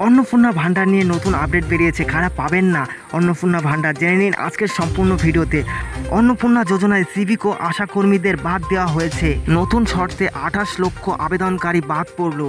অন্নপূর্ণা ভান্ডার নিয়ে নতুন আপডেট বেরিয়েছে, কারা পাবেন না অন্নপূর্ণা ভান্ডার জেনে নিন আজকের সম্পূর্ণ ভিডিওতে। অন্নপূর্ণা যোজনায় সিভিক ও আশাকর্মীদের বাদ দেওয়া হয়েছে। নতুন শর্তে 28 লক্ষ আবেদনকারী বাদ পড়ল।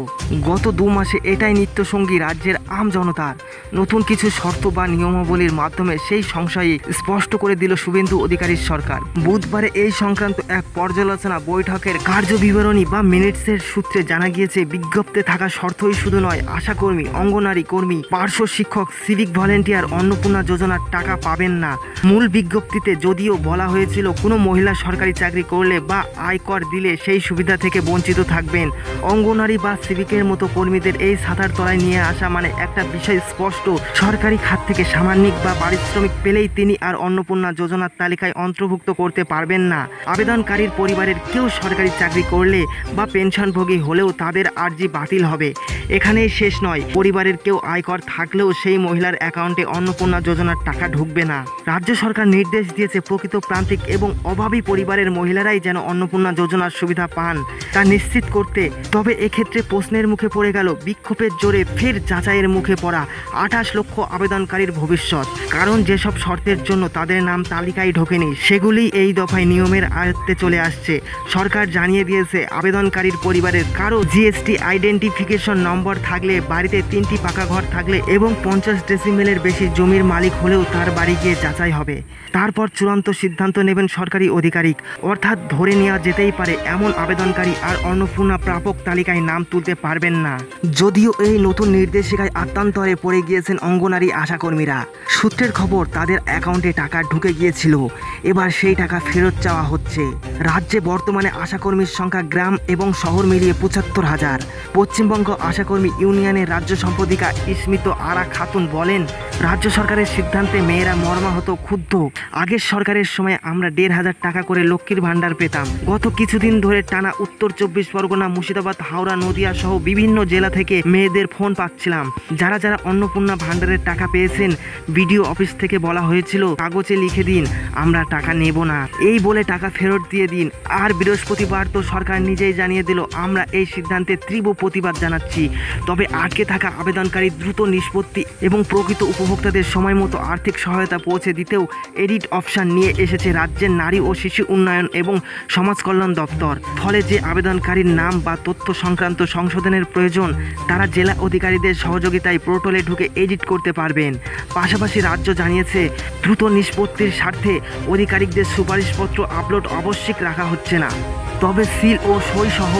গত 2 মাসে এটাই নিত্যসঙ্গী রাজ্যের আম জনতার। নতুন কিছু শর্ত বা নিয়মাবলীর মাধ্যমে সেই সংশয়ে স্পষ্ট করে দিল শুভেন্দু অধিকারীর সরকার। বুধবারে এই সংক্রান্ত এক পর্যালোচনা বৈঠকের কার্যবিবরণী বা মিনিটসের সূত্রে জানা গিয়েছে, বিজ্ঞপ্তিতে থাকা শর্তই শুধু নয়, আশাকর্মী, অঙ্গনারী কর্মী, পার্শ্ব শিক্ষক, সিভিক ভলেন্টিয়ার অন্নপূর্ণা যোজনার টাকা পাবেন না। মূল বিজ্ঞপ্তিতে যদিও বলা হয়েছিল কোনো মহিলা সরকারি চাকরি করলে বা আয়কর দিলে সেই সুবিধা থেকে বঞ্চিত থাকবেন। অঙ্গনারী বা সিভিকের মতো কর্মীদের এই ছাতার তলায় নিয়ে আসা মানে একটা বিষয় স্পষ্ট, সরকারি খাত থেকে সামান্যিক বা পারিশ্রমিক পেলেই তিনি আর অন্নপূর্ণা যোজনার তালিকায় অন্তর্ভুক্ত করতে পারবেন না। আবেদনকারীর পরিবারের কেউ সরকারি চাকরি করলে বা পেনশনভোগী হলেও তাদের আর্জি বাতিল হবে। এখানেই শেষ নয়, পরিবারের কেউ আয়কর থাকলেও সেই মহিলার অ্যাকাউন্টে অন্নপূর্ণা যোজনার টাকা ঢুকবে না। রাজ্য সরকার নির্দেশ দিয়েছে প্রকৃত প্রান্তিক এবং অভাবী পরিবারের মহিলারাই যেন অন্নপূর্ণা যোজনার সুবিধা পান তা নিশ্চিত করতে। তবে এক্ষেত্রে প্রশ্নের মুখে পড়ে গেল বিক্ষোভের জোরে ফের যাচাইয়ের মুখে পড়া 28 লক্ষ আবেদনকারীর ভবিষ্যৎ। কারণ যেসব শর্তের জন্য তাদের নাম তালিকায় ঢোকেনি সেগুলি এই দফায় নিয়মের আয়ত্তে চলে আসছে। সরকার জানিয়ে দিয়েছে, আবেদনকারীর পরিবারের কারো জিএসটি আইডেন্টিফিকেশন নম্বর থাকলে, বাড়িতে 3টি পাকা ঘর থাকলে এবং 50 ডেসিমেলের বেশি জমির মালিক হলেও তার বাড়ি গিয়ে যাচাই হবে। তারপর চূড়ান্ত সিদ্ধান্ত নেবেন সরকারি আধিকারিক। অর্থাৎ ধরে নেওয়া যেতেই পারে এমন আবেদনকারী আর অন্নপূর্ণা প্রাপক তালিকায় নাম তুলতে পারবেন না। যদিও এই নতুন নির্দেশিকায় আত্মান্তরে পড়ে গিয়েছেন অঙ্গনারী আশাকর্মীরা। সূত্রের খবর, তাদের অ্যাকাউন্টে টাকা ঢুকে গিয়েছিল, এবার সেই টাকা ফেরত চাওয়া হচ্ছে। রাজ্যে বর্তমানে আশাকর্মীর সংখ্যা গ্রাম এবং শহর মিলিয়ে 75,000। পশ্চিমবঙ্গ আশাকর্মী ইউনিয়নের রাজ্য সম্পাদিকা স্মিত আরা খাতুন বলেন, রাজ্য সরকারের সিদ্ধান্তে মেয়েরা মর্মাহত, ক্ষুব্ধ। আগের সরকারের সময় আমরা 1,500 টাকা করে লক্ষ্মীর ভাণ্ডার পেতাম। গত কিছুদিন ধরে টানা উত্তর 24 পরগনা, মুর্শিদাবাদ, হাওড়া, নদিয়া সহ বিভিন্ন জেলা থেকে মেয়েদের ফোন পাচ্ছিলাম। যারা যারা অন্নপূর্ণা ভাণ্ডারের টাকা পেয়েছেন, বিডিও অফিস থেকে বলা হয়েছিল কাগজে লিখে দিন, আমরা টাকা নেব না, এই বলে টাকা ফেরত দিয়ে দিন। আর বৃহস্পতিবার তো সরকার নিজেই জানিয়ে দিল, আমরা এই সিদ্ধান্তে তীব্র প্রতিবাদ জানাচ্ছি। তবে আটকে থাকা আবেদনকারী দ্রুত নিষ্পত্তি এবং প্রকৃত উপভোক্তাদের সময় মতো আর্থিক সহায়তা পৌঁছে দিতেও এডিট অপশন নিয়ে এসেছে রাজ্যের নারী ও শিশু উন্নয়ন এবং সমাজ কল্যাণ দপ্তর। ফলে যে আবেদনকারীর নাম বা তথ্য সংক্রান্ত সংশোধনের প্রয়োজন, তারা জেলা অধিকারীদের সহযোগিতায় পোর্টালে ঢুকে এডিট করতে পারবেন। পাশাপাশি রাজ্য জানিয়েছে, দ্রুত নিষ্পত্তির স্বার্থে আধিকারিকদের সুপারিশপত্র আপলোড আবশ্যিক রাখা হচ্ছে না। তবে সিল ও সই সহ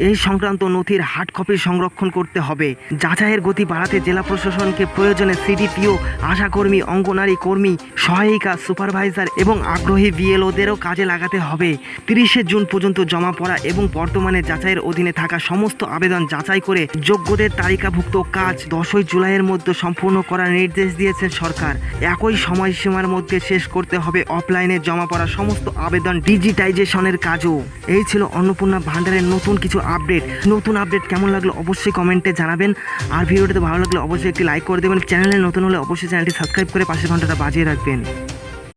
এই সংক্রান্ত নথির হার্ড কপি সংরক্ষণ করতে হবে। যাচাইয়ের গতি বাড়াতে জেলা প্রশাসনকে প্রয়োজনে সিডিপিও, আশাকর্মী, অঙ্গনারী কর্মী, সহায়িকা, সুপারভাইজার এবং আগ্রহী বিএলওদেরও কাজে লাগাতে হবে। 30শে জুন পর্যন্ত জমা পড়া এবং বর্তমানে যাচাইয়ের অধীনে থাকা সমস্ত আবেদন যাচাই করে যোগ্যদের তালিকাভুক্ত কাজ 10ই জুলাইয়ের মধ্যে সম্পূর্ণ করার নির্দেশ দিয়েছেন সরকার। একই সময়সীমার মধ্যে শেষ করতে হবে অফলাইনে জমা পড়া সমস্ত আবেদন ডিজিটাইজেশনের কাজও। এই ছিল অন্নপূর্ণা ভান্ডারের নতুন কিছু আপডেট। নতুন আপডেট কেমন লাগলো অবশ্যই কমেন্টে জানাবেন। আর ভিডিওটিতে ভালো লাগলে অবশ্যই একটি লাইক করে দেবেন। চ্যানেলে নতুন হলে অবশ্যই চ্যানেলটি সাবস্ক্রাইব করে পাশের ঘন্টাটা বাজিয়ে রাখবেন।